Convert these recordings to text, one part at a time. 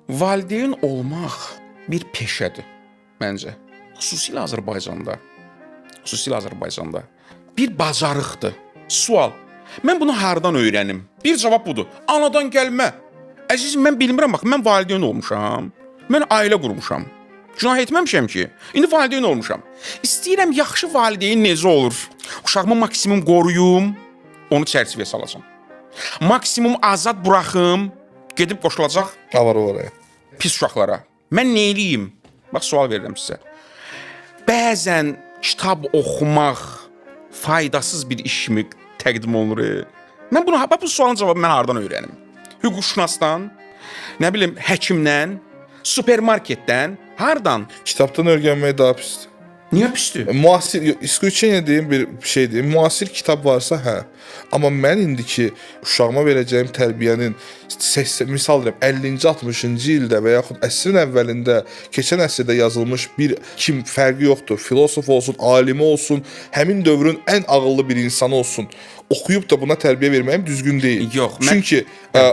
Valideyn olmaq bir peşədir məncə. Xüsusilə Azərbaycanda bir bacarıqdır. Sual: mən bunu hardan öyrənim? Bir cavab budur: anadan gəlmə. Əzizim, mən bilmirəm, bax, mən valideyn olmuşam. Mən ailə qurmuşam. Günah etməmişəm ki. İndi valideyn olmuşam. İstəyirəm yaxşı valideyn necə olur? Uşağımı maksimum qoruyum, onu çərçivəyə salacam. Maksimum azad buraxım, gedib qoşulacaq Avara. pis uşaqlara. Mən nə eləyim? Bax, sual verirəm sizə. Bəzən kitab oxumaq faydasız bir işmi təqdim olunur. Mən bunu, bu sualın cavabı mən hardan öyrənim? Hüquqşünasdan, nə bilim, həkimdən, supermarketdən, hardan? Kitabdan öyrənmək daha pisdir. Niyə pisdir? Müasir, isключение deyim, bir şey deyim. Müasir kitab varsa, hə. Amma mən indiki uşağıma verəcəyim tərbiyənin misal deyirəm 50-ci, 60-cı ildə və yaxud əsrin əvvəlində, keçən əsrdə yazılmış bir kim fərqi yoxdur. Filosof olsun, alimi olsun, həmin dövrün ən ağıllı bir insanı olsun. Oxuyub da buna tərbiyə verməyim düzgün deyil. Yox, Çünki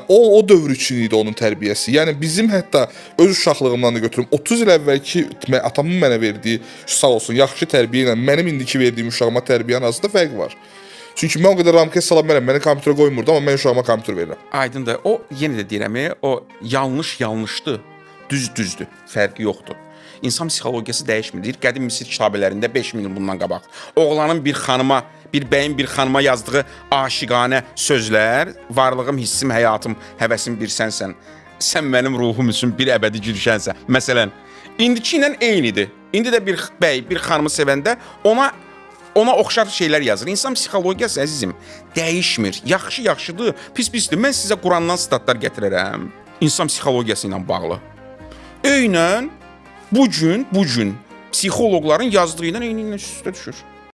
o dövr üçün idi onun tərbiyəsi. Yəni bizim hətta öz uşaqlığımdan da götürüm 30 il əvvəlki atamın mənə verdiyi, sağ olsun, yaxşı tərbiyə ilə mənim indiki verdiyim uşağıma tərbiyənin arasında fərq var. Çünki mən o qədər ramkə sala bilmərəm, məni kompüterə qoymurdu, amma mən uşağıma kompüter verirəm. Aydındır. O, yenə də deyirəm, o yanlışdır, düzdür, fərqi yoxdur. İnsan psixologiyası dəyişmir. Qədim Misir kitabələrində 5000 il bundan qabaq oğlanın bir xanıma, bir bəyin bir xanıma yazdığı aşiqanə sözlər, varlığım, hissim, həyatım, həvəsim bir sənsən, sən mənim ruhum üçün bir əbədi gülşənsən. Məsələn, indiki ilə eynidir. İndi də bir bəy bir xanımı sevəndə ona oxşar şeylər yazır. İnsan psixologiyası, əzizim, dəyişmir. Yaxşıdır, pisdir. Mən sizə Qurandan sitatlar gətirərəm. İnsan psixologiyası ilə bağlı. Eynən bu gün psixoloqların yazdığı ilə eyni ilə üstə düşür.